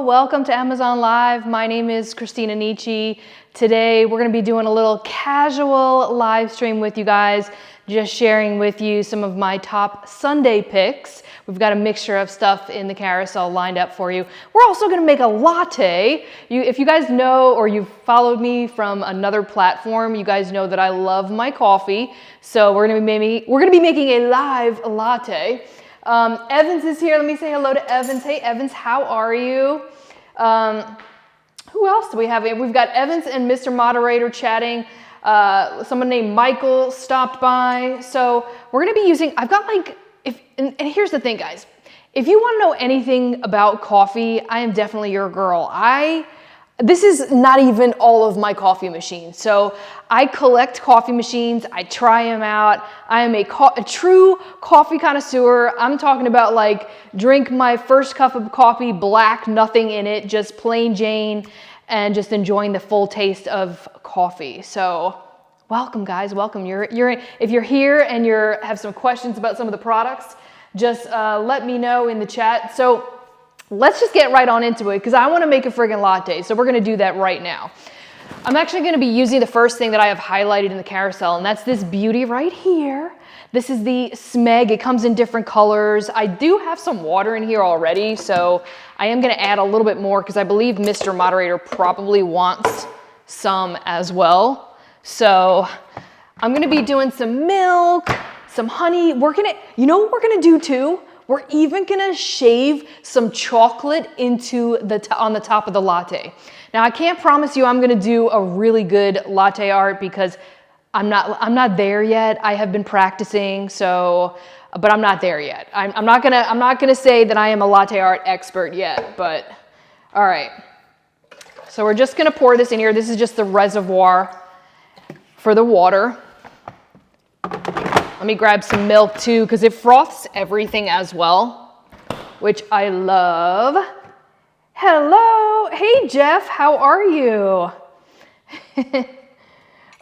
Welcome to Amazon Live. My name is Christina Nicci. Today we're going to be doing a little casual live stream with you guys, just sharing with you some of my top Sunday picks. We've got a mixture of stuff in the carousel lined up for you. We're also going to make a latte. If you guys know or you've followed me from another platform, you guys know that I love my coffee. So we're going to be making a live latte. Evans is here. Let me say hello to Evans. Hey, Evans, how are you? Who else do we have? We've got Evans and Mr. Moderator chatting. Someone named Michael stopped by. So we're going to be using, I've got like, and here's the thing, guys. If you want to know anything about coffee, I am definitely your girl. This is not even all of my coffee machines. So I collect coffee machines. I try them out. I am a true coffee connoisseur. I'm talking about like drink my first cup of coffee, black, nothing in it, just plain Jane, and just enjoying the full taste of coffee. So welcome, guys. Welcome. If you're here and have some questions about some of the products, just let me know in the chat. So let's just get right on into it because I want to make a friggin' latte. So we're going to do that right now. I'm actually going to be using the first thing that I have highlighted in the carousel, and that's this beauty right here. This is the Smeg. It comes in different colors. I do have some water in here already, so I am going to add a little bit more because I believe Mr. Moderator probably wants some as well. So I'm going to be doing some milk, some honey. You know what we're going to do too? We're even gonna shave some chocolate on the top of the latte. Now I can't promise you I'm gonna do a really good latte art because I'm not there yet. I have been practicing, but I'm not there yet. I'm not gonna say that I am a latte art expert yet, but all right. So we're just gonna pour this in here. This is just the reservoir for the water. Let me grab some milk too, because it froths everything as well, which I love. Hello, hey Jeff, how are you?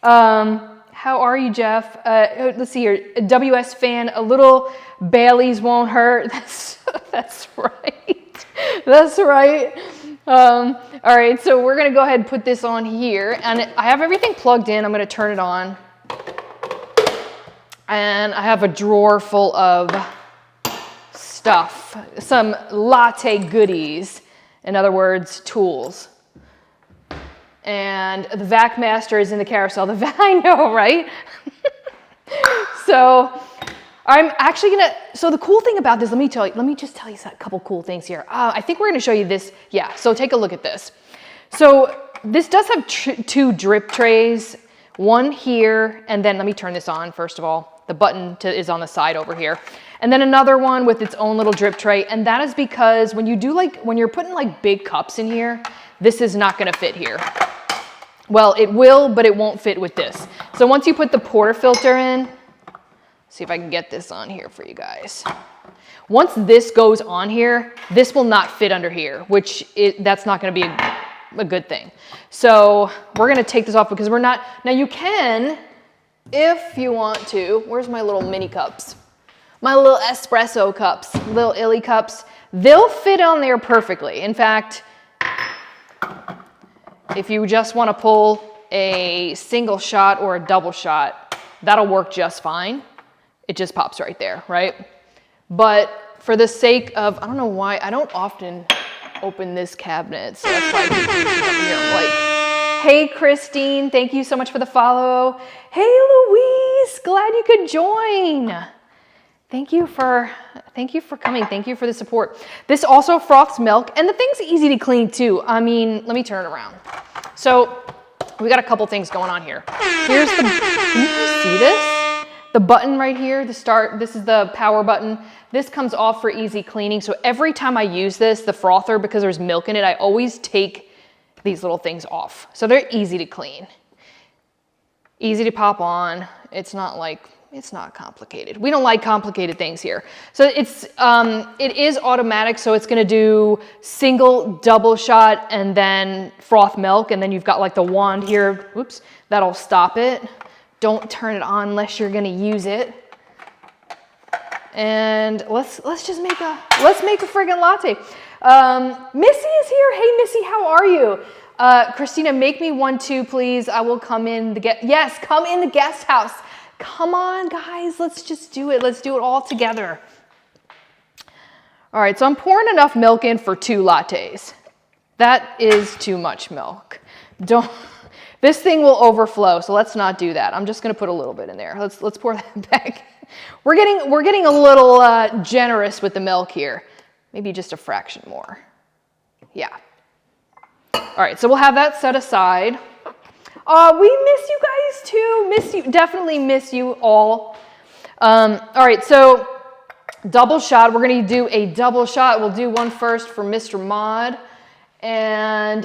How are you, Jeff? Let's see here, WS fan, a little Bailey's won't hurt. That's right, that's right. All right, so we're gonna go ahead and put this on here, and I have everything plugged in. I'm gonna turn it on. And I have a drawer full of stuff, some latte goodies, in other words, tools. And the Vac Master is in the carousel. I know, right? So I'm actually so the cool thing about this, let me just tell you a couple cool things here. I think we're gonna show you this. Yeah, so take a look at this. So this does have two drip trays, one here, and then let me turn this on first of all. The button is on the side over here. And then another one with its own little drip tray. And that is because when you're putting like big cups in here, this is not gonna fit here. Well, it will, but it won't fit with this. So once you put the portafilter in, see if I can get this on here for you guys. Once this goes on here, this will not fit under here, that's not gonna be a good thing. So we're gonna take this off because now you can, if you want to, where's my little mini cups? My little espresso cups, little illy cups. They'll fit on there perfectly. In fact, if you just want to pull a single shot or a double shot, that'll work just fine. It just pops right there, right? But for the sake of, I don't know why, I don't often open this cabinet, so that's why I keep using it up here. Like, hey, Christine, thank you so much for the follow. Hey, Louise, glad you could join. Thank you for coming. Thank you for the support. This also froths milk, and the thing's easy to clean too. I mean, let me turn it around. So we got a couple things going on here. Can you guys see this? The button right here, this is the power button. This comes off for easy cleaning. So every time I use this, the frother, because there's milk in it, I always take these little things off. So they're easy to clean. Easy to pop on. It's not complicated. We don't like complicated things here. So it is automatic, so it's gonna do single, double shot, and then froth milk, and then you've got like the wand here, whoops, that'll stop it. Don't turn it on unless you're gonna use it. And let's make a friggin' latte. Missy is here. Hey, Missy, how are you? Christina, make me one too, please. I will come in the yes, come in the guest house. Come on, guys, let's just do it. Let's do it all together. All right, so I'm pouring enough milk in for 2 lattes. That is too much milk. This thing will overflow, so let's not do that. I'm just gonna put a little bit in there. Let's pour that back. We're getting a little generous with the milk here. Maybe just a fraction more. Yeah. All right, so we'll have that set aside. We miss you guys too. Definitely miss you all. All right, so double shot. We're gonna do a double shot. We'll do one first for Mr. Mod. And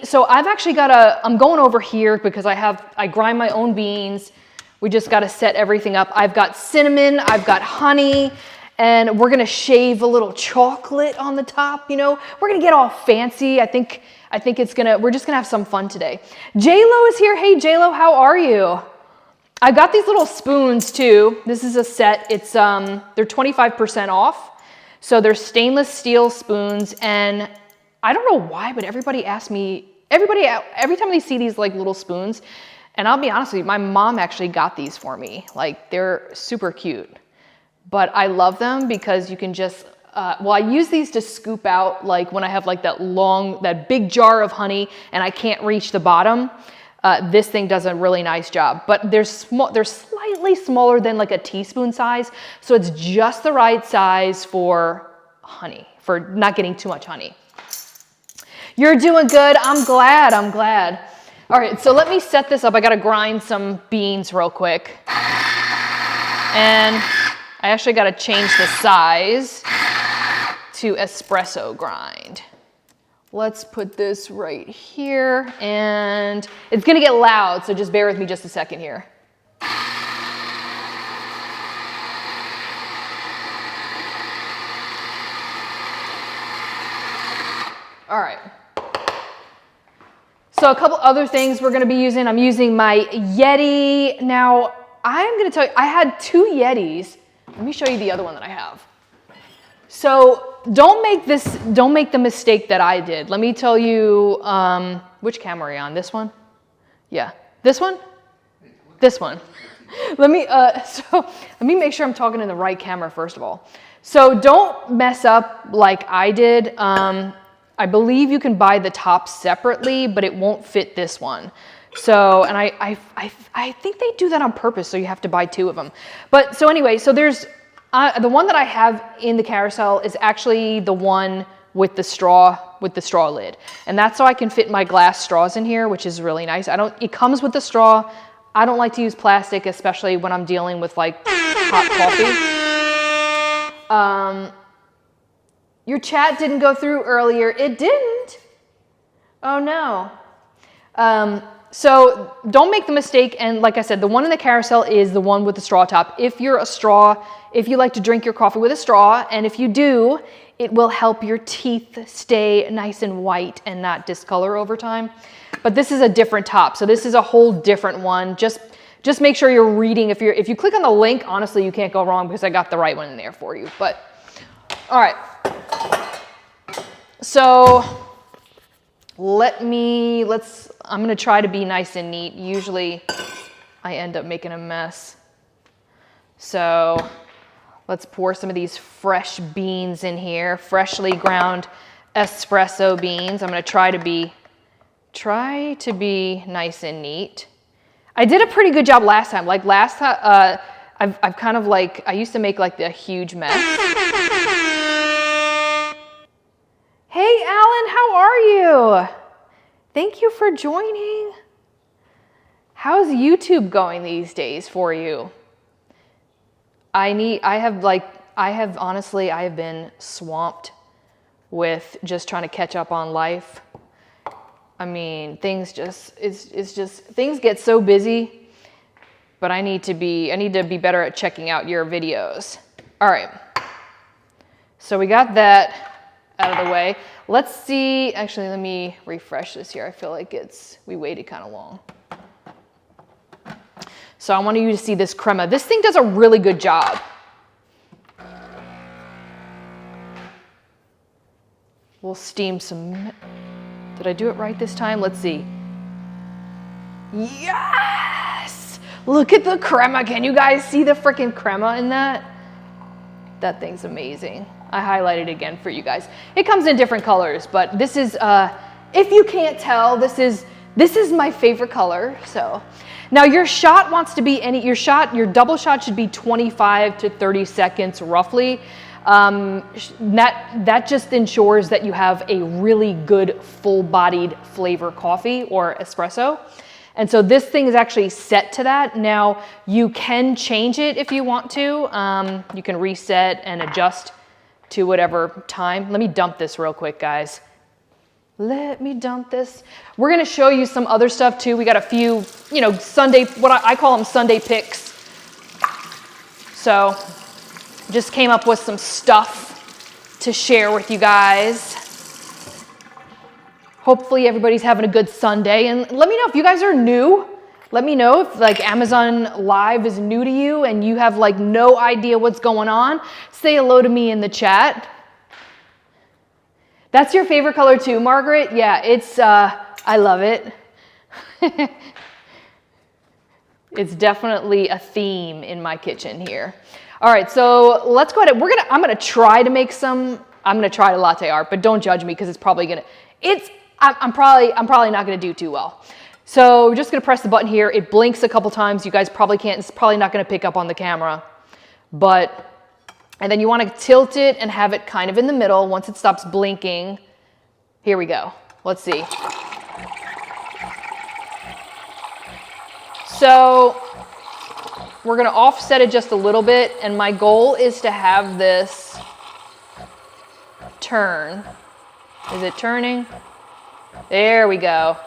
so I've actually I'm going over here because I grind my own beans. We just gotta set everything up. I've got cinnamon, I've got honey, and we're gonna shave a little chocolate on the top, you know. We're gonna get all fancy. I think we're just gonna have some fun today. J-Lo is here. Hey J-Lo, how are you? I got these little spoons too. This is a set. It's they're 25% off. So they're stainless steel spoons, and I don't know why, but everybody asks me, every time they see these like little spoons, and I'll be honest with you, my mom actually got these for me. Like, they're super cute. But I love them because you can just, I use these to scoop out, like when I have like that big jar of honey and I can't reach the bottom. This thing does a really nice job. But they're slightly smaller than like a teaspoon size. So it's just the right size for honey, for not getting too much honey. You're doing good. I'm glad. All right, so let me set this up. I gotta grind some beans real quick. And I actually gotta change the size to espresso grind. Let's put this right here, and it's gonna get loud, so just bear with me just a second here. All right. So a couple other things we're gonna be using. I'm using my Yeti. Now, I'm gonna tell you, I had 2 Yetis. Let me show you the other one that I have. So don't make the mistake that I did. Let me tell you, which camera are you on? This one? Yeah, this one? This one. Let me make sure I'm talking in the right camera first of all. So don't mess up like I did. I believe you can buy the top separately, but it won't fit this one. So, and I think they do that on purpose, so you have to buy 2 of them. But so anyway, so there's the one that I have in the carousel is actually the one with the straw lid, and that's so I can fit my glass straws in here, which is really nice. It comes with the straw. I don't like to use plastic, especially when I'm dealing with like hot coffee. Your chat didn't go through earlier. It didn't. Oh no. So don't make the mistake. And like I said, the one in the carousel is the one with the straw top. If you like to drink your coffee with a straw, and if you do, it will help your teeth stay nice and white and not discolor over time. But this is a different top. So this is a whole different one. Just make sure you're reading. If you click on the link, honestly, you can't go wrong because I got the right one in there for you. But all right. So I'm gonna try to be nice and neat. Usually I end up making a mess. So let's pour some of these fresh beans in here, freshly ground espresso beans. I'm gonna try to be nice and neat. I did a pretty good job last time. Like last time, I've kind of like, I used to make like a huge mess. Hey, Alan, how are you? Thank you for joining. How's YouTube going these days for you? I have been swamped with just trying to catch up on life. I mean, things get so busy, but I need to be better at checking out your videos. All right. So we got that out of the way. Let's see, actually, let me refresh this here. I feel like we waited kind of long. So I want you to see this crema. This thing does a really good job. We'll steam some. Did I do it right this time? Let's see. Yes! Look at the crema. Can you guys see the freaking crema in that? That thing's amazing. I highlighted it again for you guys. It comes in different colors, but this is, if you can't tell, this is my favorite color. So now your shot wants to be your double shot should be 25 to 30 seconds roughly. That just ensures that you have a really good full-bodied flavor coffee or espresso. And so this thing is actually set to that. Now you can change it if you want to. You can reset and adjust to whatever time. Let me dump this real quick, guys. Let me dump this. We're gonna show you some other stuff too. We got a few, Sunday, what I call them Sunday picks. So just came up with some stuff to share with you guys. Hopefully everybody's having a good Sunday. And let me know if you guys are new. Let me know if like Amazon Live is new to you and you have like no idea what's going on. Say hello to me in the chat. That's your favorite color too, Margaret? Yeah, it's, I love it. It's definitely a theme in my kitchen here. All right, so let's go ahead. I'm gonna try to make some, I'm gonna try to latte art, but don't judge me because it's probably gonna, I'm probably not gonna do too well. So we're just gonna press the button here. It blinks a couple times. You guys probably can't, it's probably not gonna pick up on the camera, and then you wanna tilt it and have it kind of in the middle. Once it stops blinking, here we go. Let's see. So we're gonna offset it just a little bit, and my goal is to have this turn. Is it turning? There we go.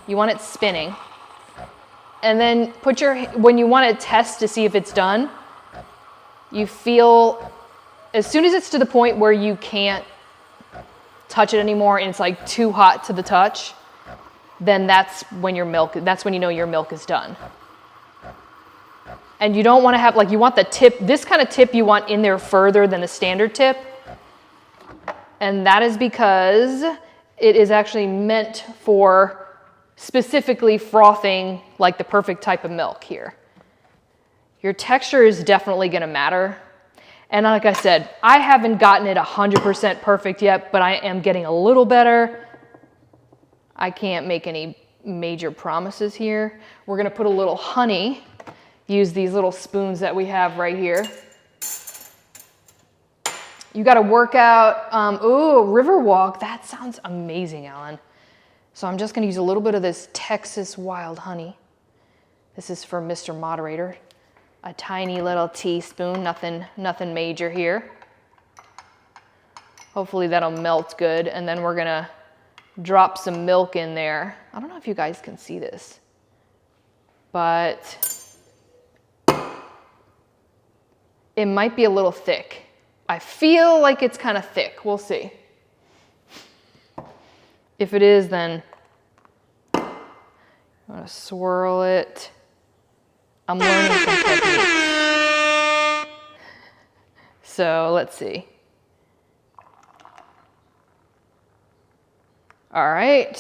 You want it spinning. And then when you want to test to see if it's done, you feel, as soon as it's to the point where you can't touch it anymore and it's like too hot to the touch, then that's when you know your milk is done. And you don't want to have, you want the tip, this kind of tip you want in there further than the standard tip. And that is because it is actually meant for specifically frothing like the perfect type of milk here. Your texture is definitely going to matter. And like I said, I haven't gotten it 100% perfect yet, but I am getting a little better. I can't make any major promises here. We're going to put a little honey. Use these little spoons that we have right here. You got to work out, Riverwalk. That sounds amazing, Alan. So I'm just going to use a little bit of this Texas wild honey. This is for Mr. Moderator. A tiny little teaspoon, nothing major here. Hopefully that'll melt good. And then we're going to drop some milk in there. I don't know if you guys can see this, but it might be a little thick. I feel like it's kind of thick. We'll see. If it is, then I'm going to swirl it. I'm learning some techniques. So let's see. All right.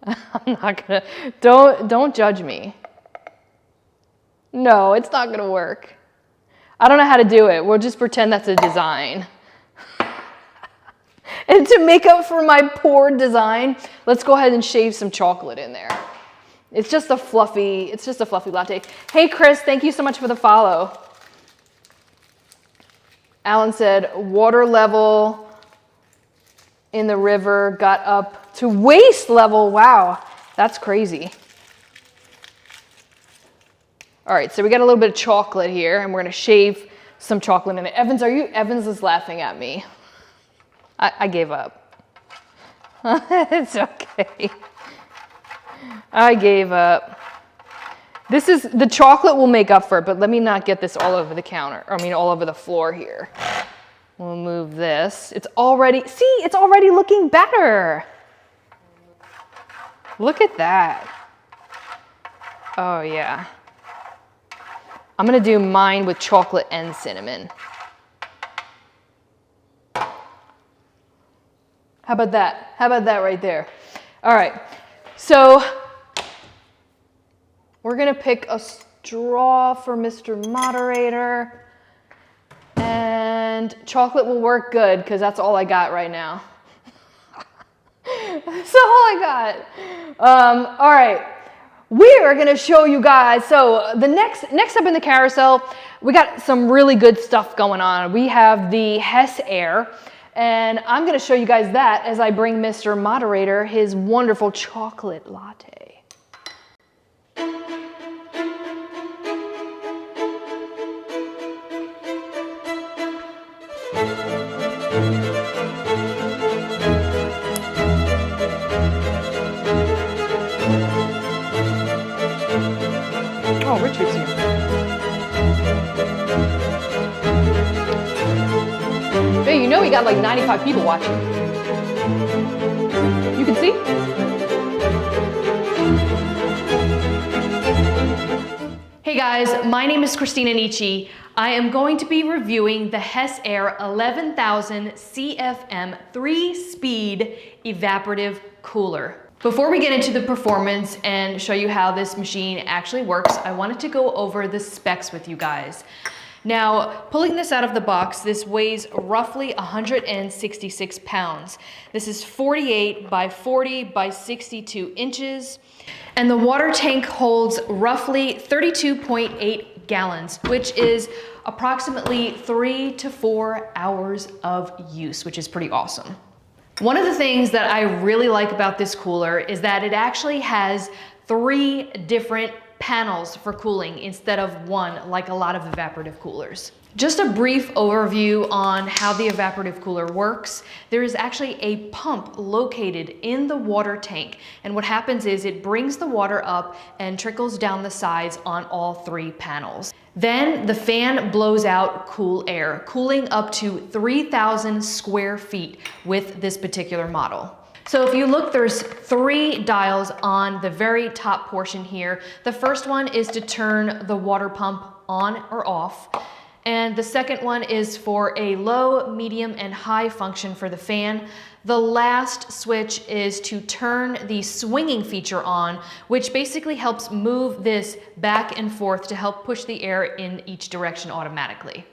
I'm not gonna, don't judge me. No, it's not gonna work. I don't know how to do it. We'll just pretend that's a design. And to make up for my poor design, let's go ahead and shave some chocolate in there. It's just a fluffy latte. Hey Chris, thank you so much for the follow. Alan said, water level in the river got up to waist level. Wow, that's crazy. All right, so we got a little bit of chocolate here, and we're gonna shave some chocolate in it. Evans is laughing at me. I gave up. It's okay. I gave up. The chocolate will make up for it, but let me not get this all over the counter. All over the floor here. We'll move this. It's already looking better. Look at that. Oh yeah. I'm gonna do mine with chocolate and cinnamon. How about that? How about that right there? All right, so we're gonna pick a straw for Mr. Moderator, and chocolate will work good because that's all I got right now. That's all I got. All right, we are gonna show you guys. So the next up in the carousel, we got some really good stuff going on. We have the Hess Air, and I'm gonna show you guys that as I bring Mr. Moderator his wonderful chocolate latte. Oh, Richard's here. Hey, you know we got like 95 people watching. You can see? Hey guys, my name is Christina Nicci. I am going to be reviewing the Hess Air 11,000 CFM 3-speed evaporative cooler. Before we get into the performance and show you how this machine actually works, I wanted to go over the specs with you guys. Now, pulling this out of the box, this weighs roughly 166 pounds. This is 48 by 40 by 62 inches, and the water tank holds roughly 32.8 gallons, which is approximately 3 to 4 hours of use, which is pretty awesome. One of the things that I really like about this cooler is that it actually has 3 different panels for cooling instead of 1 like a lot of evaporative coolers. Just a brief overview on how the evaporative cooler works. There is actually a pump located in the water tank, and what happens is it brings the water up and trickles down the sides on all 3 panels. Then the fan blows out cool air, cooling up to 3,000 square feet with this particular model. So if you look, there's 3 dials on the very top portion here. The first one is to turn the water pump on or off. And the second one is for a low, medium, and high function for the fan. The last switch is to turn the swinging feature on, which basically helps move this back and forth to help push the air in each direction automatically.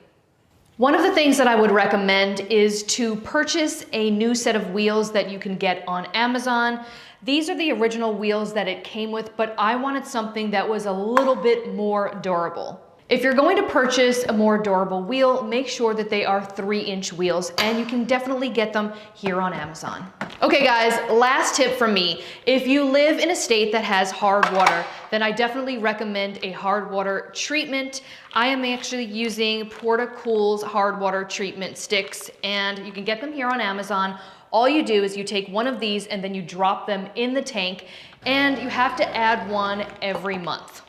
One of the things that I would recommend is to purchase a new set of wheels that you can get on Amazon. These are the original wheels that it came with, but I wanted something that was a little bit more durable. If you're going to purchase a more durable wheel, make sure that they are 3-inch wheels, and you can definitely get them here on Amazon. Okay guys, last tip from me. If you live in a state that has hard water, then I definitely recommend a hard water treatment. I am actually using Porta-Cool's hard water treatment sticks, and you can get them here on Amazon. All you do is you take one of these and then you drop them in the tank, and you have to add one every month.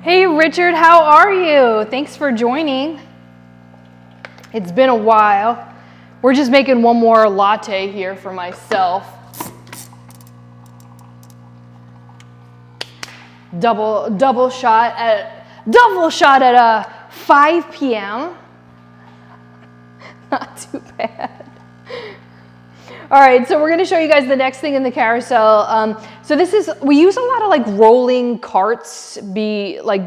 Hey Richard, how are you? Thanks for joining. It's been a while. We're just making one more latte here for myself. Double shot at 5 p.m. Not too bad. All right, so we're gonna show you guys the next thing in the carousel. We use a lot of like rolling carts,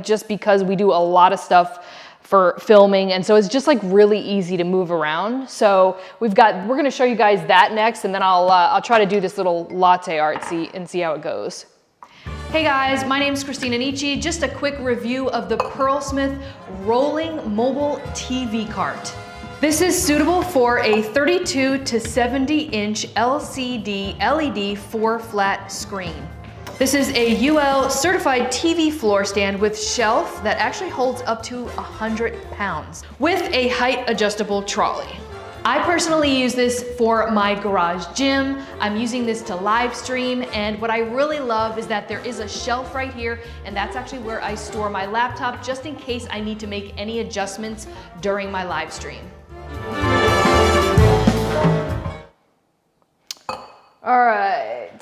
just because we do a lot of stuff for filming, and so it's just like really easy to move around. So we're gonna show you guys that next, and then I'll try to do this little latte art and see how it goes. Hey guys, my name is Christina Nicci. Just a quick review of the Pearlsmith Rolling Mobile TV Cart. This is suitable for a 32 to 70 inch LCD LED 4-flat screen. This is a UL certified TV floor stand with shelf that actually holds up to 100 pounds with a height adjustable trolley. I personally use this for my garage gym. I'm using this to live stream, and what I really love is that there is a shelf right here, and that's actually where I store my laptop just in case I need to make any adjustments during my live stream. All right.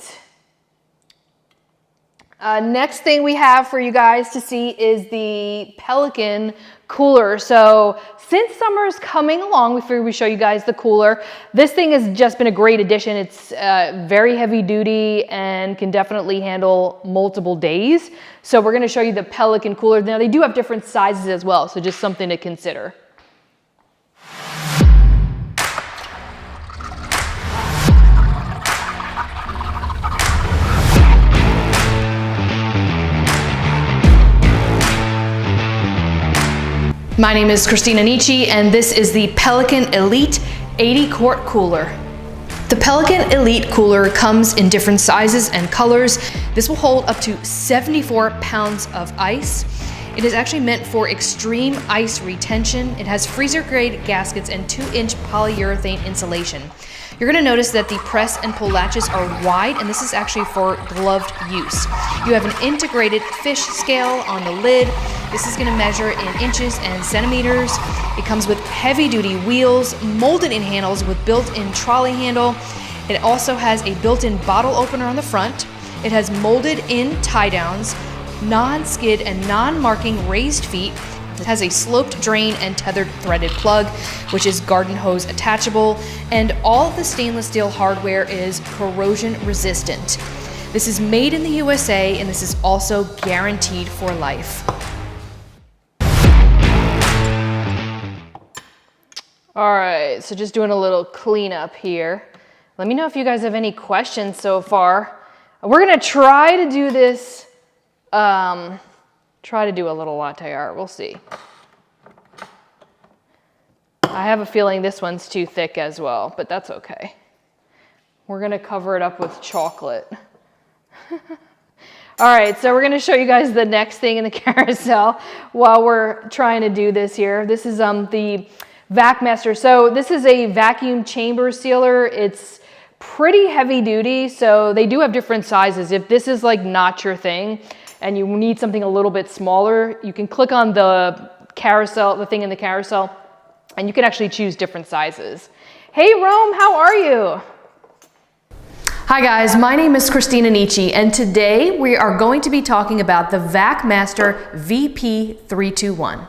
Next thing we have for you guys to see is the Pelican cooler. So since summer's coming along, we figured we'd show you guys the cooler. This thing has just been a great addition. It's very heavy duty and can definitely handle multiple days. So we're gonna show you the Pelican cooler. Now they do have different sizes as well, so just something to consider. My name is Christina Nicci, and this is the Pelican Elite 80 quart cooler. The Pelican Elite cooler comes in different sizes and colors. This will hold up to 74 pounds of ice. It is actually meant for extreme ice retention. It has freezer grade gaskets and 2-inch polyurethane insulation. You're gonna notice that the press and pull latches are wide, and this is actually for gloved use. You have an integrated fish scale on the lid. This is gonna measure in inches and centimeters. It comes with heavy duty wheels, molded in handles with built-in trolley handle. It also has a built-in bottle opener on the front. It has molded in tie downs, non-skid and non-marking raised feet. It has a sloped drain and tethered threaded plug, which is garden hose attachable, and all of the stainless steel hardware is corrosion resistant. This is made in the USA, and this is also guaranteed for life. All right, so just doing a little cleanup here. Let me know if you guys have any questions so far. We're gonna try to do this, try to do a little latte art, we'll see. I have a feeling this one's too thick as well, but that's okay. We're gonna cover it up with chocolate. All right, so we're gonna show you guys the next thing in the carousel while we're trying to do this here. This is the VacMaster. So this is a vacuum chamber sealer. It's pretty heavy duty, so they do have different sizes. If this is like not your thing, and you need something a little bit smaller, you can click on the carousel, the thing in the carousel, and you can actually choose different sizes. Hey Rome, how are you? Hi guys, my name is Christina Nicci, and today we are going to be talking about the VacMaster VP321.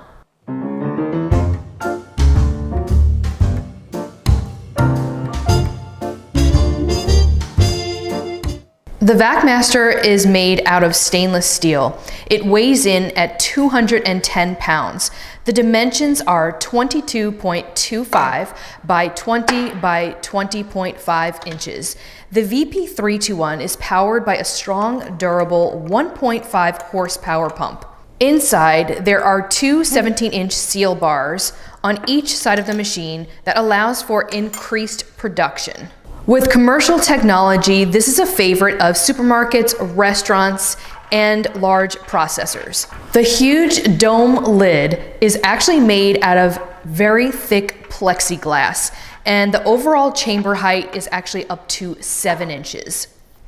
The VacMaster is made out of stainless steel. It weighs in at 210 pounds. The dimensions are 22.25 by 20 by 20.5 inches. The VP321 is powered by a strong, durable 1.5 horsepower pump. Inside, there are two 17-inch seal bars on each side of the machine that allows for increased production. With commercial technology, this is a favorite of supermarkets, restaurants, and large processors. The huge dome lid is actually made out of very thick plexiglass, and the overall chamber height is actually up to 7 inches.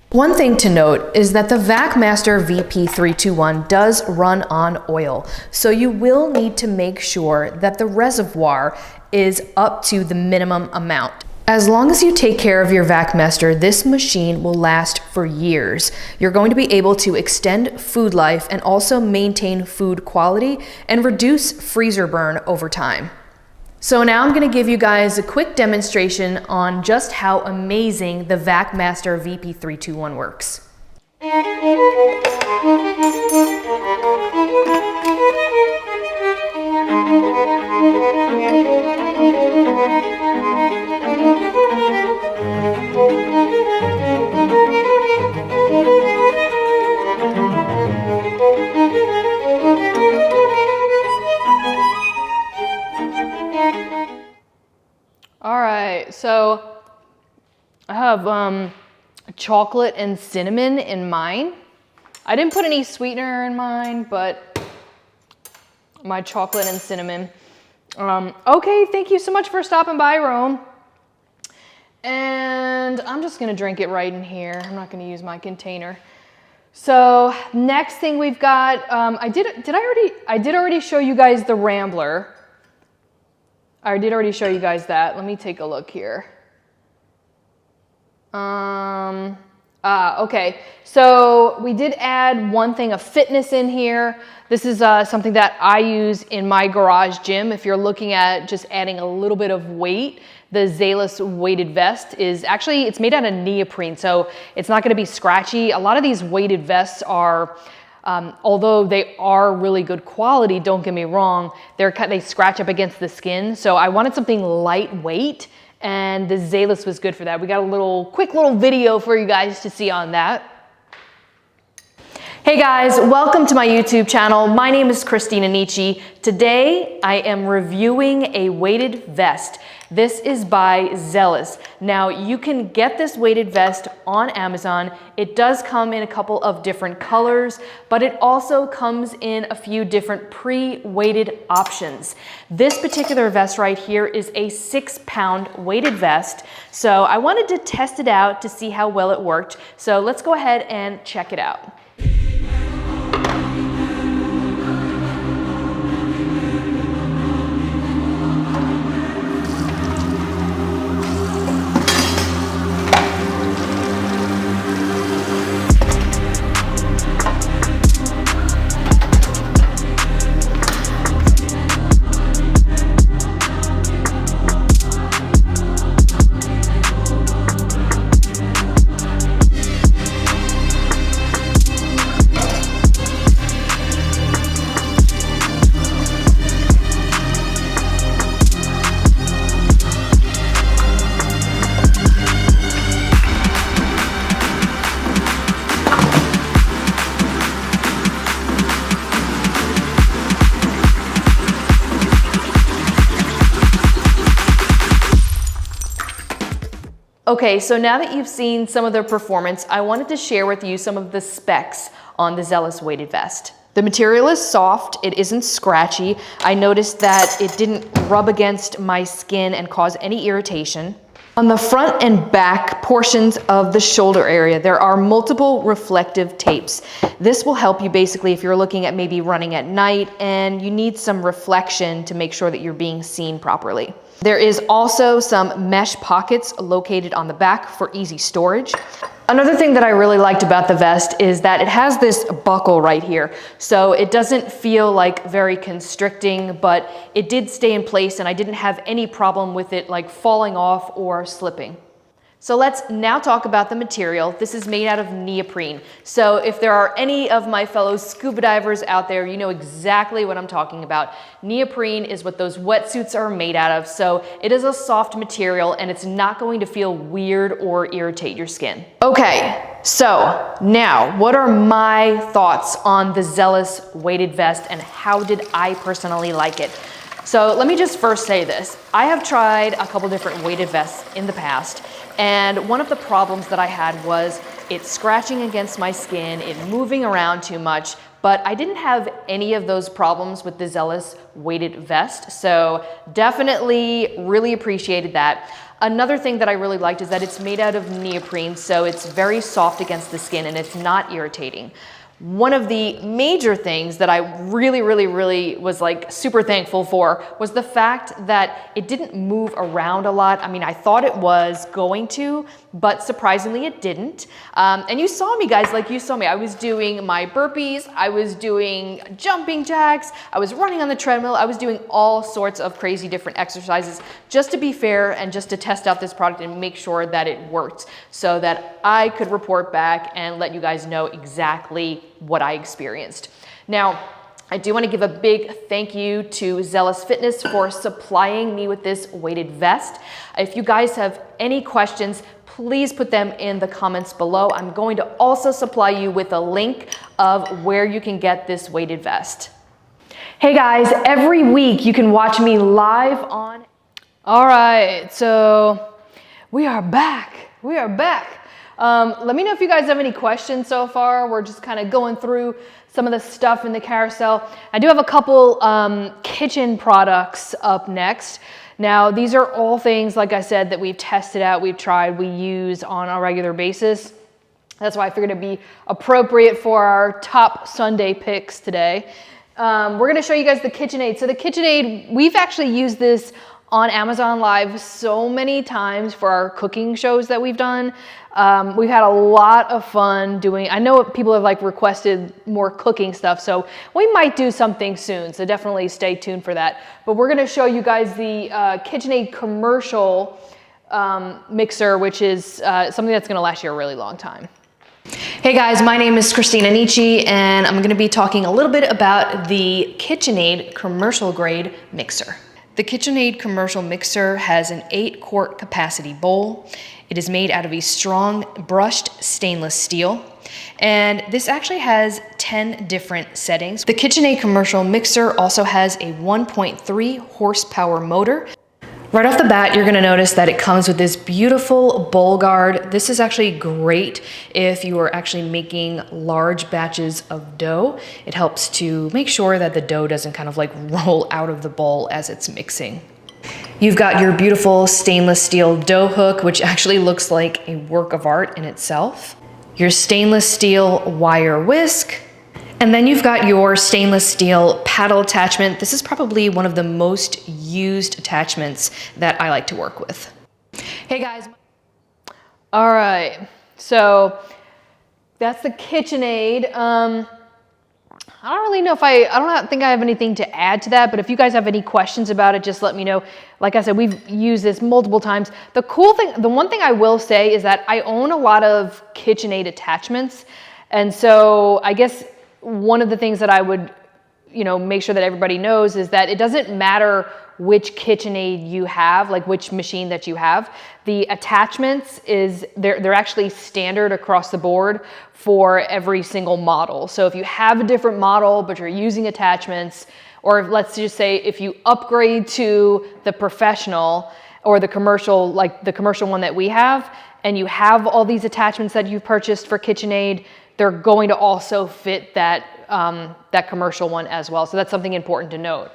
One thing to note is that the VacMaster VP321 does run on oil, so you will need to make sure that the reservoir is up to the minimum amount. As long as you take care of your VacMaster, this machine will last for years. You're going to be able to extend food life and also maintain food quality and reduce freezer burn over time. So now I'm going to give you guys a quick demonstration on just how amazing the VacMaster VP321 works. All right, so I have chocolate and cinnamon in mine. I didn't put any sweetener in mine, but my chocolate and cinnamon. Okay, thank you so much for stopping by, Rome. And I'm just gonna drink it right in here. I'm not gonna use my container. So next thing we've got, I did already show you guys the Rambler. I did already show you guys that. Let me take a look here. Okay, so we did add one thing of fitness in here. This is something that I use in my garage gym. If you're looking at just adding a little bit of weight, the Zalis weighted vest is actually, it's made out of neoprene, so it's not gonna be scratchy. A lot of these weighted vests are, although they are really good quality, don't get me wrong, they scratch up against the skin. So I wanted something lightweight, and the Zalis was good for that. We got a quick little video for you guys to see on that. Hey guys, welcome to my YouTube channel. My name is Christina Nicci. Today I am reviewing a weighted vest. This is by Zalis. Now you can get this weighted vest on Amazon. It does come in a couple of different colors, but it also comes in a few different pre-weighted options. This particular vest right here is a 6-pound weighted vest. So I wanted to test it out to see how well it worked. So let's go ahead and check it out. Okay, so now that you've seen some of their performance, I wanted to share with you some of the specs on the Zalis weighted vest. The material is soft, it isn't scratchy. I noticed that it didn't rub against my skin and cause any irritation. On the front and back portions of the shoulder area, there are multiple reflective tapes. This will help you basically if you're looking at maybe running at night and you need some reflection to make sure that you're being seen properly. There is also some mesh pockets located on the back for easy storage. Another thing that I really liked about the vest is that it has this buckle right here. So it doesn't feel like very constricting, but it did stay in place and I didn't have any problem with it like falling off or slipping. So let's now talk about the material. This is made out of neoprene. So if there are any of my fellow scuba divers out there, you know exactly what I'm talking about. Neoprene is what those wetsuits are made out of. So it is a soft material and it's not going to feel weird or irritate your skin. Okay, so now what are my thoughts on the Zalis weighted vest and how did I personally like it? So let me just first say this. I have tried a couple different weighted vests in the past, and one of the problems that I had was it scratching against my skin, it moving around too much, but I didn't have any of those problems with the Zalis weighted vest, so definitely really appreciated that. Another thing that I really liked is that it's made out of neoprene, so it's very soft against the skin and it's not irritating. One of the major things that I really was like super thankful for was the fact that it didn't move around a lot. I mean, I thought it was going to, but surprisingly it didn't. And you saw me guys, like you saw me. I was doing my burpees, I was doing jumping jacks, I was running on the treadmill, I was doing all sorts of crazy different exercises just to be fair and just to test out this product and make sure that it worked so that I could report back and let you guys know exactly what I experienced. Now, I do want to give a big thank you to Zalis Fitness for supplying me with this weighted vest. If you guys have any questions, please put them in the comments below. I'm going to also supply you with a link of where you can get this weighted vest. Hey guys, every week you can watch me live on... All right, so we are back. We are back. Let me know if you guys have any questions so far. We're just kind of going through some of the stuff in the carousel. I do have a couple kitchen products up next. Now, these are all things, like I said, that we've tested out, we've tried, we use on a regular basis. That's why I figured it'd be appropriate for our top Sunday picks today. We're gonna show you guys the KitchenAid. So the KitchenAid, we've actually used this on Amazon Live so many times for our cooking shows that we've done. We've had a lot of fun doing, I know people have like requested more cooking stuff, so we might do something soon, so definitely stay tuned for that. But we're gonna show you guys the KitchenAid commercial mixer, which is something that's gonna last you a really long time. Hey guys, my name is Christina Nicci, and I'm gonna be talking a little bit about the KitchenAid commercial grade mixer. The KitchenAid commercial mixer has an 8-quart capacity bowl. It is made out of a strong brushed stainless steel, and this actually has 10 different settings. The KitchenAid commercial mixer also has a 1.3 horsepower motor. Right off the bat, you're gonna notice that it comes with this beautiful bowl guard. This is actually great if you are actually making large batches of dough. It helps to make sure that the dough doesn't kind of like roll out of the bowl as it's mixing. You've got your beautiful stainless steel dough hook, which actually looks like a work of art in itself. Your stainless steel wire whisk. And then you've got your stainless steel paddle attachment. This is probably one of the most used attachments that I like to work with. Hey guys. All right, so that's the KitchenAid. I don't really know if I don't think I have anything to add to that, but if you guys have any questions about it, just let me know. Like I said, we've used this multiple times. The one thing I will say is that I own a lot of KitchenAid attachments. And so I guess one of the things that I would, make sure that everybody knows is that it doesn't matter which KitchenAid you have, like which machine that you have. The attachments they're actually standard across the board for every single model. So if you have a different model, but you're using attachments, or let's just say if you upgrade to the professional or the commercial, like the commercial one that we have, and you have all these attachments that you've purchased for KitchenAid, they're going to also fit that, that commercial one as well. So that's something important to note.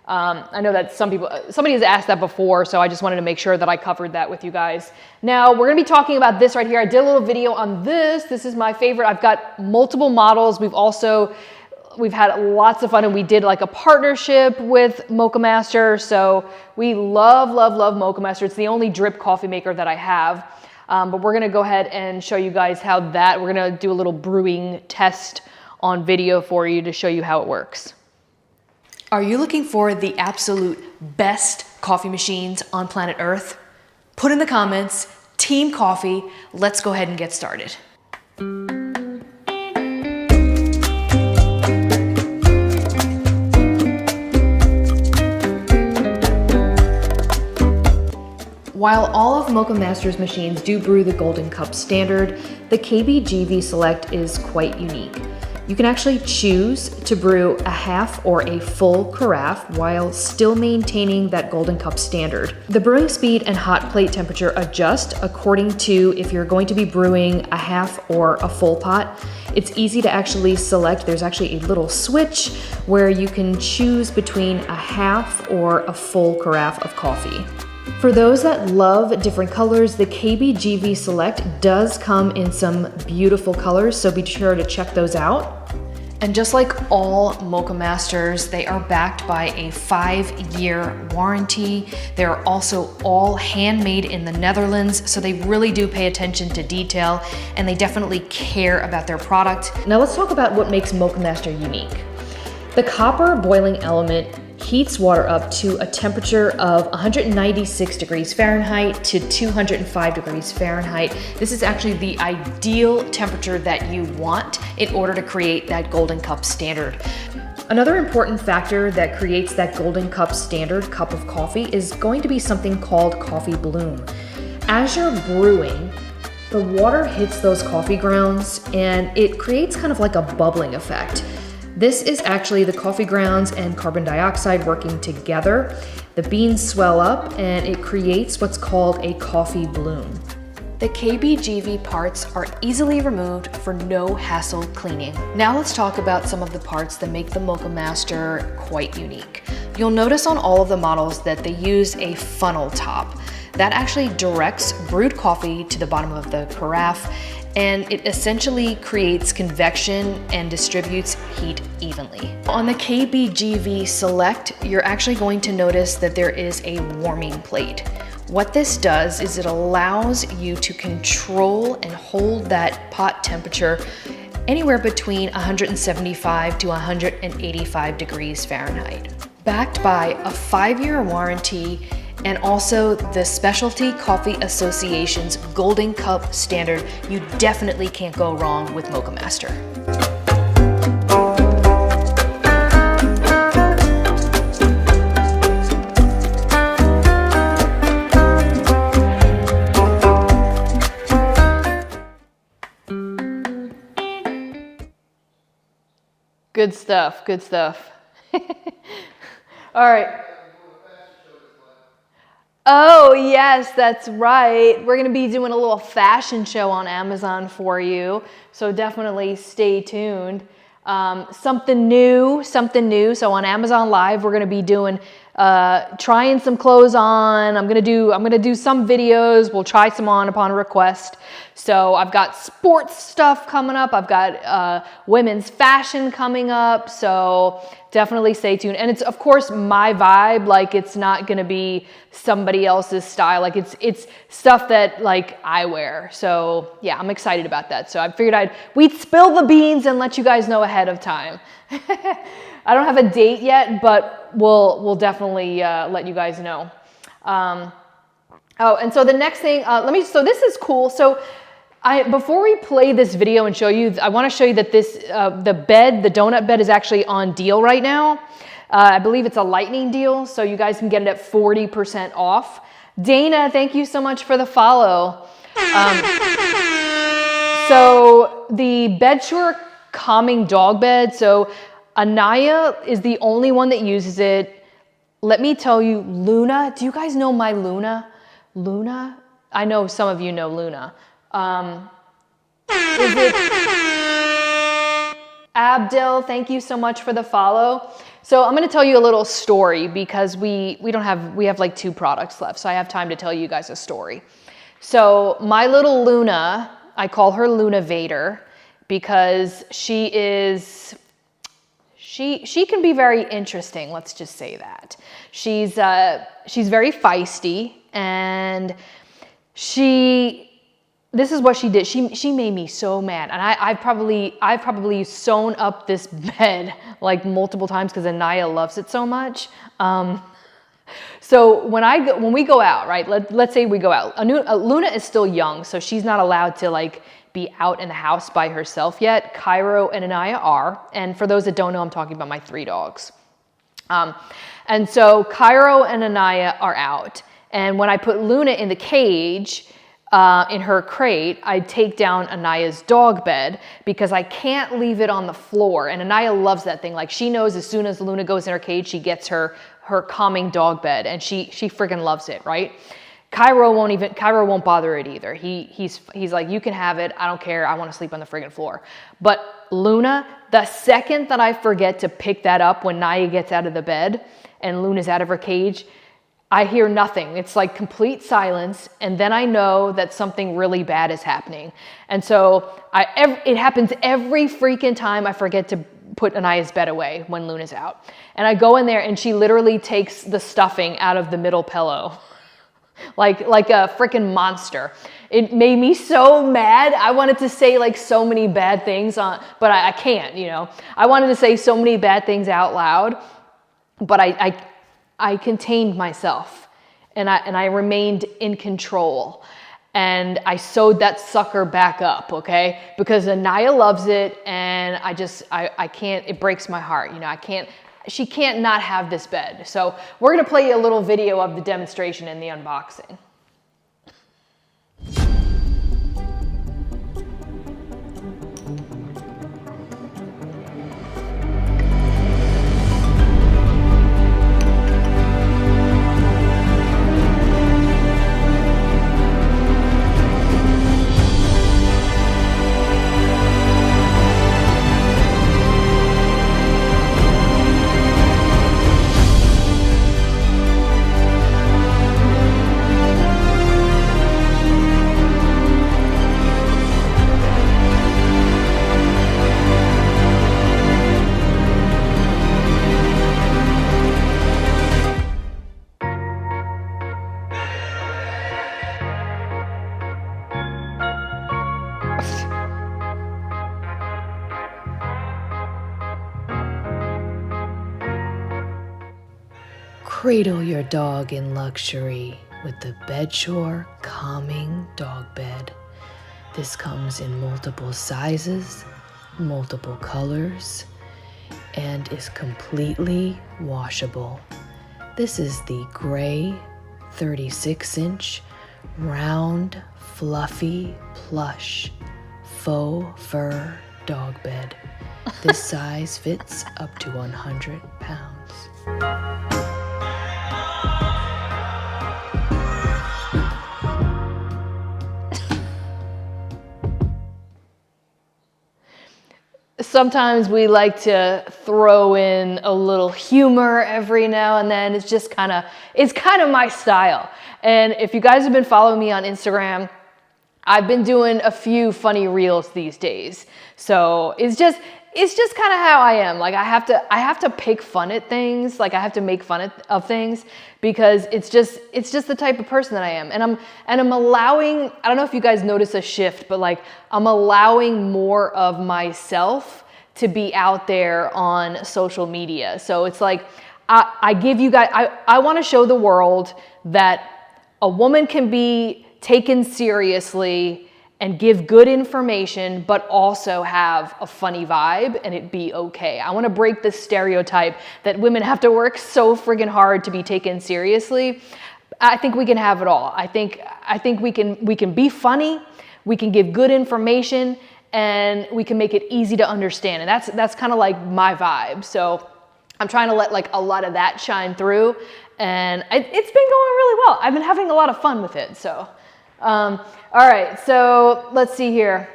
I know that somebody has asked that before, so I just wanted to make sure that I covered that with you guys. Now we're gonna be talking about this right here. I did a little video on this. This is my favorite. I've got multiple models. We've had lots of fun, and we did like a partnership with Mochamaster. So we love Mochamaster. It's the only drip coffee maker that I have. But we're gonna go ahead and show you guys how we're gonna do a little brewing test on video for you to show you how it works. Are you looking for the absolute best coffee machines on planet Earth? Put in the comments, Team Coffee. Let's go ahead and get started. While all of Mochamaster's machines do brew the Golden Cup standard, the KBGV Select is quite unique. You can actually choose to brew a half or a full carafe while still maintaining that Golden Cup standard. The brewing speed and hot plate temperature adjust according to if you're going to be brewing a half or a full pot. It's easy to actually select. There's actually a little switch where you can choose between a half or a full carafe of coffee. For those that love different colors, the KBGV Select does come in some beautiful colors, so be sure to check those out. And just like all Mochemasters, they are backed by a 5-year warranty. They're also all handmade in the Netherlands, so they really do pay attention to detail, and they definitely care about their product. Now let's talk about what makes Mochemaster unique. The copper boiling element heats water up to a temperature of 196 degrees Fahrenheit to 205 degrees Fahrenheit. This is actually the ideal temperature that you want in order to create that Golden Cup standard. Another important factor that creates that Golden Cup standard cup of coffee is going to be something called coffee bloom. As you're brewing, the water hits those coffee grounds and it creates kind of like a bubbling effect. This is actually the coffee grounds and carbon dioxide working together. The beans swell up and it creates what's called a coffee bloom. The KBGV parts are easily removed for no hassle cleaning. Now let's talk about some of the parts that make the Mochemaster quite unique. You'll notice on all of the models that they use a funnel top. that actually directs brewed coffee to the bottom of the carafe, and it essentially creates convection and distributes heat evenly. On the KBGV Select, you're actually going to notice that there is a warming plate. What this does is it allows you to control and hold that pot temperature anywhere between 175 to 185 degrees Fahrenheit. Backed by a 5-year warranty and also the Specialty Coffee Association's Golden Cup standard, you definitely can't go wrong with Mocha Master. Good stuff, good stuff. All right. Oh, yes, that's right. We're going to be doing a little fashion show on Amazon for you, so definitely stay tuned. Something new. So on Amazon Live, we're going to be doing trying some clothes on. I'm going to do some videos. We'll try some on upon request. So I've got sports stuff coming up. I've got women's fashion coming up. So definitely stay tuned. And it's, of course, my vibe. Like, it's not going to be somebody else's style. Like, it's stuff that, like, I wear. So yeah, I'm excited about that. So I figured we'd spill the beans and let you guys know ahead of time. I don't have a date yet, but we'll definitely let you guys know. Oh, and so the next thing, so this is cool. So before we play this video and show you, I want to show you that this, the donut bed is actually on deal right now. I believe it's a lightning deal, so you guys can get it at 40% off. Dana, thank you so much for the follow. So the Bedsure Calming Dog Bed, so Anaya is the only one that uses it. Let me tell you, Luna, do you guys know my Luna? Luna? I know some of you know Luna. Is it Abdel? Thank you so much for the follow. So I'm going to tell you a little story because we have like 2 products left, so I have time to tell you guys a story. So my little Luna, I call her Luna Vader because she can be very interesting. Let's just say that she's very feisty, and this is what she did. She made me so mad, and I've probably sewn up this bed like multiple times because Anaya loves it so much. So when we go out, right? Let's say we go out. Luna is still young, so she's not allowed to like be out in the house by herself yet. Cairo and Anaya are, and for those that don't know, I'm talking about my 3 dogs. And so Cairo and Anaya are out, and when I put Luna in the cage, in her crate, I take down Anaya's dog bed because I can't leave it on the floor. And Anaya loves that thing. Like, she knows as soon as Luna goes in her cage, she gets her calming dog bed, and she freaking loves it, right? Cairo won't bother it either. He's like, you can have it. I don't care. I want to sleep on the friggin' floor. But Luna, the second that I forget to pick that up when Naya gets out of the bed and Luna's out of her cage, I hear nothing. It's like complete silence, and then I know that something really bad is happening. And so it happens every freaking time I forget to put Anaya's bed away when Luna's out. And I go in there, and she literally takes the stuffing out of the middle pillow. like a freaking monster. It made me so mad. I wanted to say like so many bad things, but I can't, you know. I wanted to say so many bad things out loud, but I contained myself, and I remained in control, and I sewed that sucker back up, okay? Because Anaya loves it, and I can't, it breaks my heart, you know, she can't not have this bed. So we're gonna play a little video of the demonstration and the unboxing. Cradle your dog in luxury with the Bedshore Calming Dog Bed. This comes in multiple sizes, multiple colors, and is completely washable. This is the gray 36-inch round, fluffy, plush, faux fur dog bed. This size fits up to 100 pounds. Sometimes we like to throw in a little humor every now and then. It's kind of my style. And if you guys have been following me on Instagram, I've been doing a few funny reels these days. So it's just kind of how I am. Like I have to pick fun at things. Like I have to make fun of things because it's just the type of person that I am. And I'm allowing, I don't know if you guys notice a shift, but like I'm allowing more of myself to be out there on social media. So it's like, I give you guys, I want to show the world that a woman can be taken seriously and give good information, but also have a funny vibe and it be okay. I want to break the stereotype that women have to work so friggin' hard to be taken seriously. I think we can have it all. I think we can be funny, we can give good information, and we can make it easy to understand. And that's kind of like my vibe. So I'm trying to let like a lot of that shine through, and it's been going really well. I've been having a lot of fun with it. So. All right, so let's see here.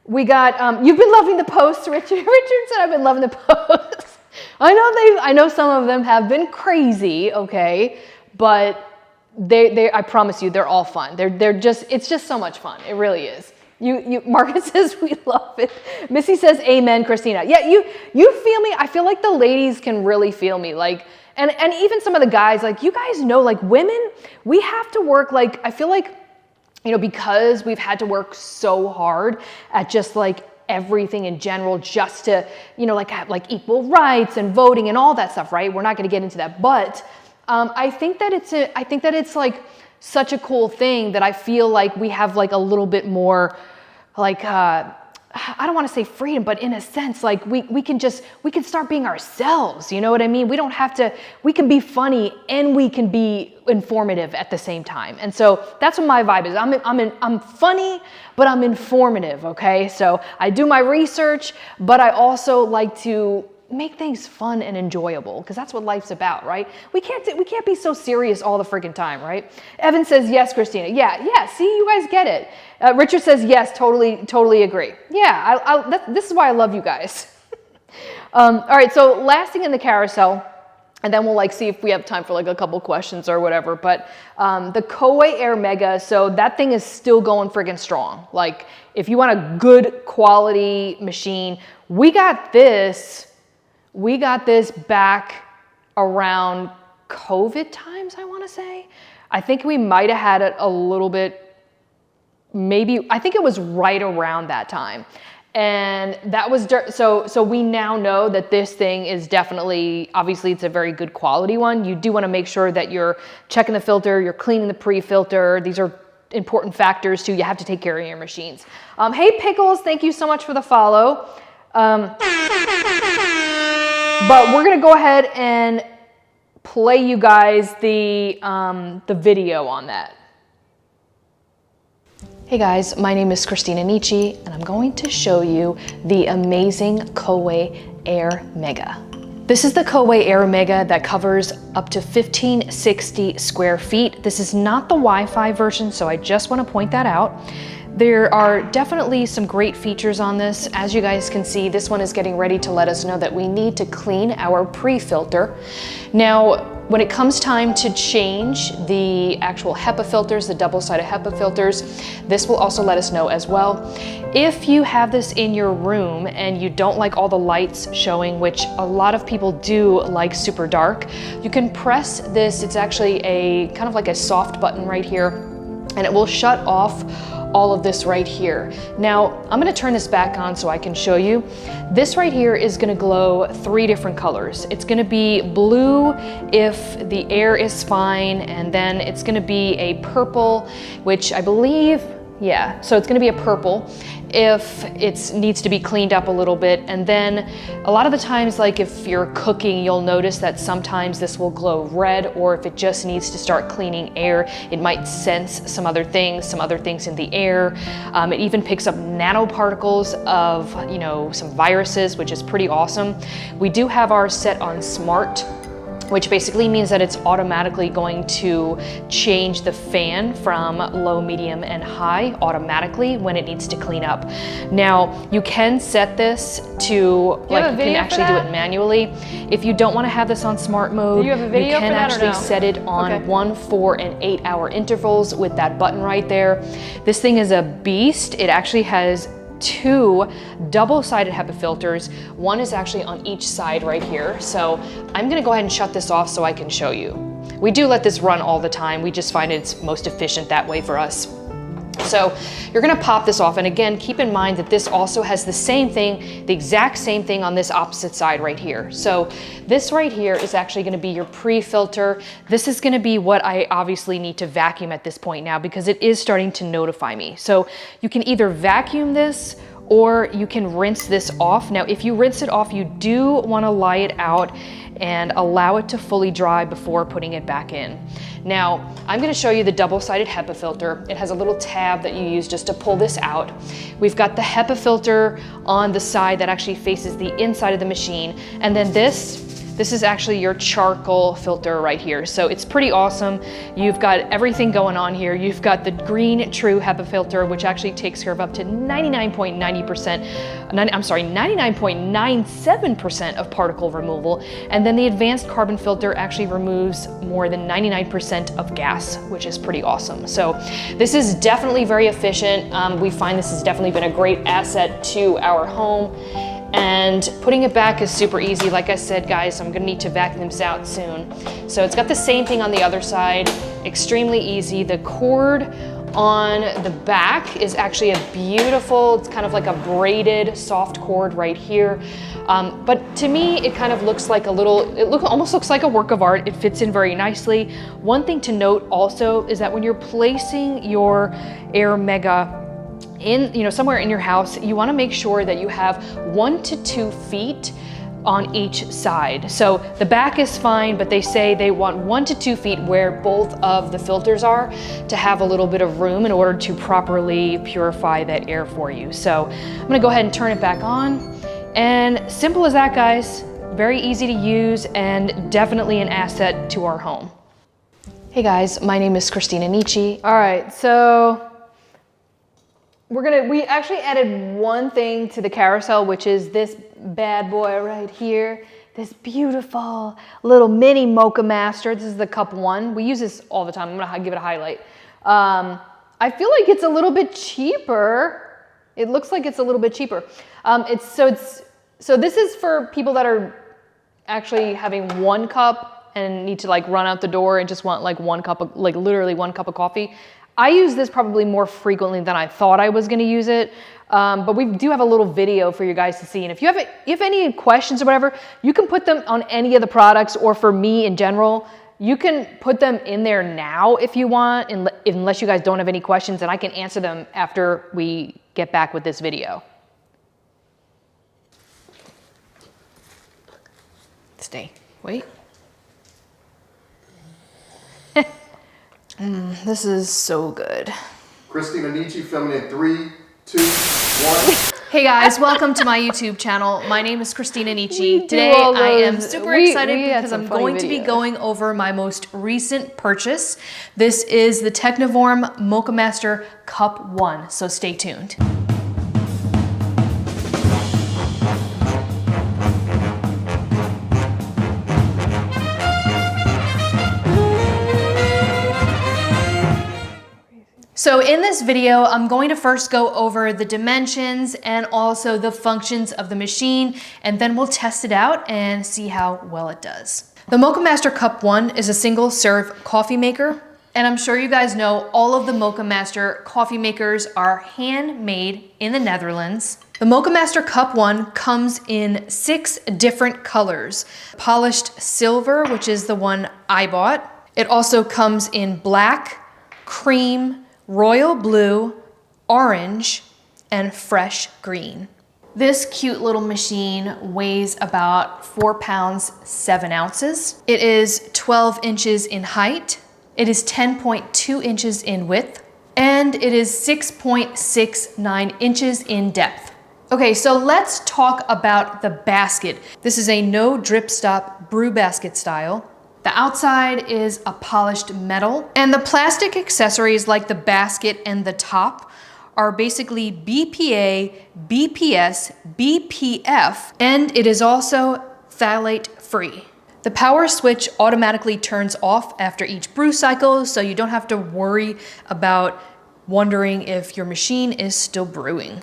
We got, you've been loving the posts, Richard. Richard said I've been loving the posts. I know some of them have been crazy, okay, but I promise you, they're all fun. It's just so much fun. It really is. Marcus says we love it. Missy says amen, Christina. Yeah, you feel me? I feel like the ladies can really feel me. Like, and even some of the guys, like you guys know, like women, we have to work, like, I feel like, you know, because we've had to work so hard at just like everything in general, just to, you know, like have like equal rights and voting and all that stuff, right? We're not going to get into that, but I think that it's like such a cool thing that I feel like we have like a little bit more, like I don't want to say freedom, but in a sense, like we can start being ourselves. You know what I mean? We can be funny and we can be informative at the same time. And so that's what my vibe is. I'm funny, but I'm informative. Okay. So I do my research, but I also like to make things fun and enjoyable because that's what life's about, right? We can't be so serious all the freaking time, right? Evan says, yes, Christina. Yeah. See, you guys get it. Richard says, yes, totally agree. Yeah, this is why I love you guys. All right, so last thing in the carousel, and then we'll like see if we have time for like a couple questions or whatever, but the Koei Air Mega, so that thing is still going friggin' strong. Like if you want a good quality machine, we got this back around COVID times, I want to say. I think we might have had it a little bit, I think it was right around that time. And that was, so we now know that this thing is definitely, obviously it's a very good quality one. You do want to make sure that you're checking the filter, you're cleaning the pre-filter. These are important factors too. You have to take care of your machines. Hey Pickles, thank you so much for the follow. But we're gonna go ahead and play you guys the video on that. Hey guys, my name is Christina Nicci, and I'm going to show you the amazing Koei Air Mega. This is the Koei Air Mega that covers up to 1560 square feet. This is not the Wi-Fi version, so I just want to point that out. There are definitely some great features on this. As you guys can see, this one is getting ready to let us know that we need to clean our pre-filter. Now, when it comes time to change the actual HEPA filters, the double-sided HEPA filters, this will also let us know as well. If you have this in your room and you don't like all the lights showing, which a lot of people do like super dark, you can press this. It's actually a kind of like a soft button right here. and it will shut off all of this right here. Now, I'm gonna turn this back on so I can show you. This right here is gonna glow 3 different colors. It's gonna be blue if the air is fine, and then it's gonna be a purple, which I believe, yeah, so it's gonna be a purple if it needs to be cleaned up a little bit. And then a lot of the times, like if you're cooking, you'll notice that sometimes this will glow red, or if it just needs to start cleaning air, it might sense some other things in the air. It even picks up nanoparticles of, you know, some viruses, which is pretty awesome. We do have ours set on smart, which basically means that it's automatically going to change the fan from low, medium, and high automatically when it needs to clean up. Now, you can set this to, like, you can actually do it manually. If you don't want to have this on smart mode, you can actually set it on 1, 4, and 8 hour intervals with that button right there. This thing is a beast. It actually has 2 double-sided HEPA filters. One is actually on each side right here. So I'm gonna go ahead and shut this off so I can show you. We do let this run all the time. We just find it's most efficient that way for us. So you're gonna pop this off, and again, keep in mind that this also has the same thing, the exact same thing on this opposite side right here. So this right here is actually gonna be your pre-filter. This is gonna be what I obviously need to vacuum at this point now, because it is starting to notify me. So you can either vacuum this or you can rinse this off. Now, if you rinse it off, you do wanna lie it out and allow it to fully dry before putting it back in. Now, I'm gonna show you the double-sided HEPA filter. It has a little tab that you use just to pull this out. We've got the HEPA filter on the side that actually faces the inside of the machine. And then this is actually your charcoal filter right here. So it's pretty awesome. You've got everything going on here. You've got the green true HEPA filter, which actually takes care of up to 99.97% of particle removal. And then the advanced carbon filter actually removes more than 99% of gas, which is pretty awesome. So this is definitely very efficient. We find this has definitely been a great asset to our home. And putting it back is super easy. Like I said, guys, I'm gonna need to vacuum this out soon. So it's got the same thing on the other side, extremely easy. The cord on the back is actually a beautiful, it's kind of like a braided soft cord right here. But to me, it kind of looks like a little, almost looks like a work of art. It fits in very nicely. One thing to note also is that when you're placing your Air Mega in, you know, somewhere in your house, you want to make sure that you have 1 to 2 feet on each side. So the back is fine, but they say they want 1 to 2 feet where both of the filters are to have a little bit of room in order to properly purify that air for you. So I'm gonna go ahead and turn it back on. And simple as that, guys. Very easy to use and definitely an asset to our home. Hey guys, my name is Christina Nicci. All right, so we actually added one thing to the carousel, which is this bad boy right here. This beautiful little mini Mocha Master. This is the Cup 1. We use this all the time. I'm gonna give it a highlight. I feel like it's a little bit cheaper. It looks like it's a little bit cheaper. So this is for people that are actually having 1 cup and need to like run out the door and just want like 1 cup of, like literally 1 cup of coffee. I use this probably more frequently than I thought I was gonna use it, but we do have a little video for you guys to see. And if you have any questions or whatever, you can put them on any of the products, or for me in general, you can put them in there now if you want, unless you guys don't have any questions, and I can answer them after we get back with this video. Stay, wait. This is so good. Christina Nicci filming in 3, 2, 1. Hey guys, welcome to my YouTube channel. My name is Christina Nicci. Today I am super excited because I'm going to be going over my most recent purchase. This is the Technivorm Mocha Master Cup 1, so stay tuned. So in this video, I'm going to first go over the dimensions and also the functions of the machine, and then we'll test it out and see how well it does. The Mocha Master Cup 1 is a single serve coffee maker, And I'm sure you guys know all of the Mocha Master coffee makers are handmade in the Netherlands. The Mocha Master Cup 1 comes in 6 different colors. Polished silver, which is the one I bought. It also comes in black, cream, royal blue, orange, and fresh green. This cute little machine weighs about 4 pounds, 7 ounces. It is 12 inches in height. It is 10.2 inches in width, and it is 6.69 inches in depth. Okay, so let's talk about the basket. This is a no drip stop brew basket style. The outside is a polished metal, and the plastic accessories like the basket and the top are basically BPA, BPS, BPF, and it is also phthalate free. The power switch automatically turns off after each brew cycle, so you don't have to worry about wondering if your machine is still brewing.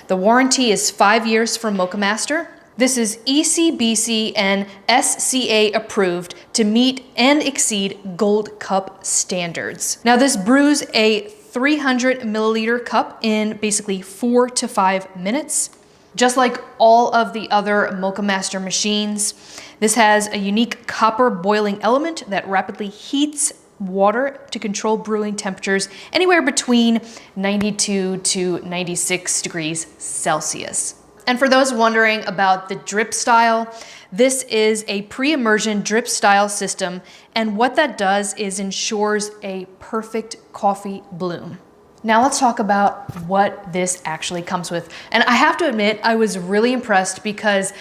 The warranty is 5 years from Mocha Master. This is ECBC and SCA approved to meet and exceed Gold Cup standards. Now this brews a 300 milliliter cup in basically 4 to 5 minutes. Just like all of the other Mocha Master machines, this has a unique copper boiling element that rapidly heats water to control brewing temperatures anywhere between 92 to 96 degrees Celsius. And for those wondering about the drip style, this is a pre-immersion drip style system, and what that does is ensures a perfect coffee bloom. Now let's talk about what this actually comes with. And I have to admit, I was really impressed because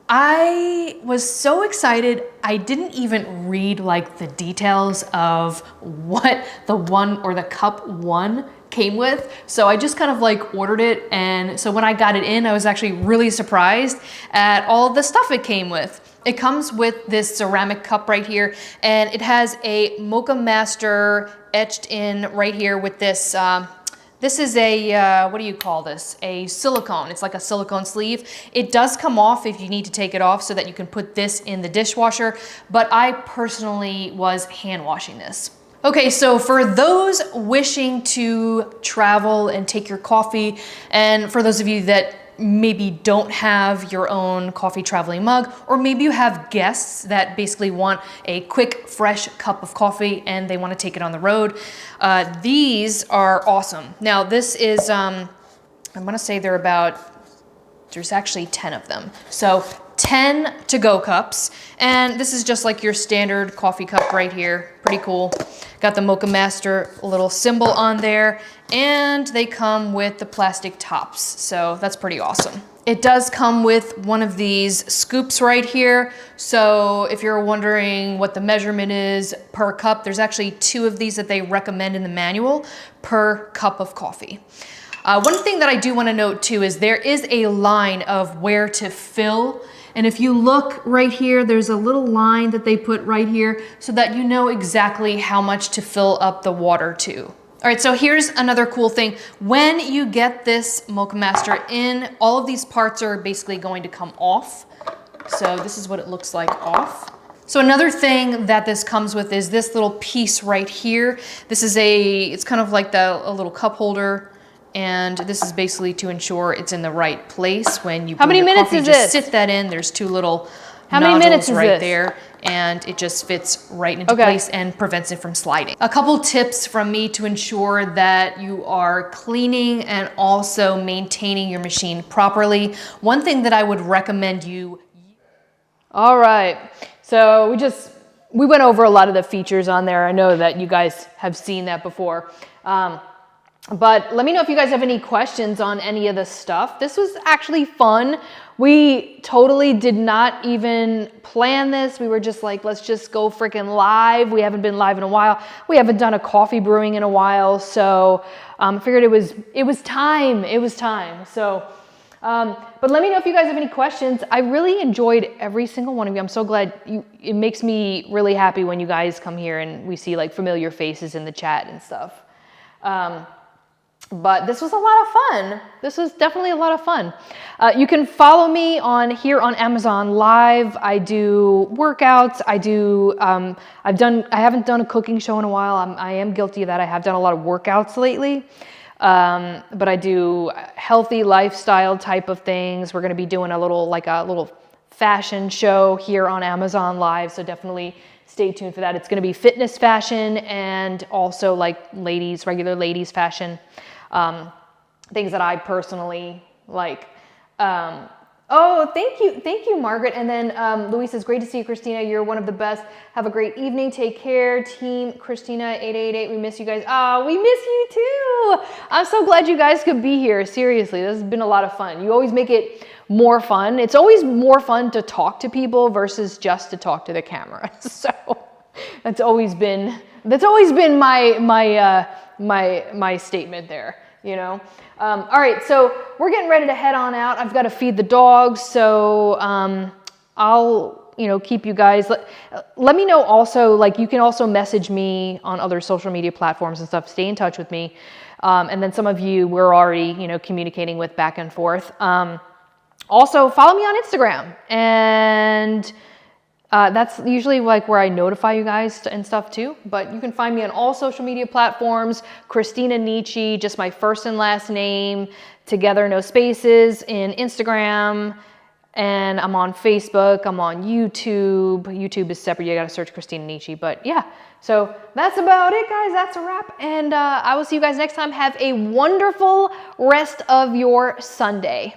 I was so excited, I didn't even read like the details of what the one or the cup 1 came with. So I just kind of like ordered it. And so when I got it in, I was actually really surprised at all the stuff it came with. It comes with this ceramic cup right here, and it has a Mocha Master etched in right here with this, this is a, what do you call this? A silicone. It's like a silicone sleeve. It does come off if you need to take it off so that you can put this in the dishwasher, but I personally was hand washing this. Okay, so for those wishing to travel and take your coffee, and for those of you that maybe don't have your own coffee traveling mug, or maybe you have guests that basically want a quick, fresh cup of coffee and they want to take it on the road, these are awesome. Now this is, I'm gonna say there's actually 10 of them. So 10 to-go cups, and this is just like your standard coffee cup right here. Pretty cool. Got the Mocha Master little symbol on there, and they come with the plastic tops, so that's pretty awesome. It does come with one of these scoops right here, so if you're wondering what the measurement is per cup, there's actually 2 of these that they recommend in the manual per cup of coffee. One thing that I do want to note too is there is a line of where to fill. And if you look right here, there's a little line that they put right here so that you know exactly how much to fill up the water to. All right, so here's another cool thing. When you get this Mocha Master in, all of these parts are basically going to come off. So this is what it looks like off. So another thing that this comes with is this little piece right here. This is it's kind of like a little cup holder. And this is basically to ensure it's in the right place when you brew your coffee. Just sit that in. There's 2 little nodules right there, and it just fits right into place and prevents it from sliding. A couple tips from me to ensure that you are cleaning and also maintaining your machine properly. One thing that I would recommend you. All right, so we went over a lot of the features on there. I know that you guys have seen that before. But let me know if you guys have any questions on any of this stuff. This was actually fun. We totally did not even plan this. We were just like, let's just go freaking live. We haven't been live in a while. We haven't done a coffee brewing in a while. So I figured it was time. It was time. So, but let me know if you guys have any questions. I really enjoyed every single one of you. I'm so glad it makes me really happy when you guys come here and we see like familiar faces in the chat and stuff. But this was a lot of fun. This was definitely a lot of fun. You can follow me here on Amazon Live. I do workouts. I haven't done a cooking show in a while. I am guilty of that. I have done a lot of workouts lately. But I do healthy lifestyle type of things. We're going to be doing a little fashion show here on Amazon Live. So definitely stay tuned for that. It's going to be fitness fashion and also like regular ladies fashion. Things that I personally like. Oh, thank you, Margaret. And then Louise says, great to see you, Christina. You're one of the best. Have a great evening. Take care, Team Christina 888. We miss you guys. Oh, we miss you too. I'm so glad you guys could be here. Seriously, this has been a lot of fun. You always make it more fun. It's always more fun to talk to people versus just to talk to the camera. So that's always been my statement there. You know. All right, so we're getting ready to head on out. I've got to feed the dogs, so I'll keep you guys. Let me know also. Like, you can also message me on other social media platforms and stuff. Stay in touch with me, and then some of you we're already communicating with back and forth. Also, follow me on Instagram, and that's usually like where I notify you guys and stuff too. But you can find me on all social media platforms. Christina Nicci, just my first and last name, together, no spaces, in Instagram. And I'm on Facebook. I'm on YouTube. YouTube is separate. You got to search Christina Nicci. But yeah, so that's about it, guys. That's a wrap. And I will see you guys next time. Have a wonderful rest of your Sunday.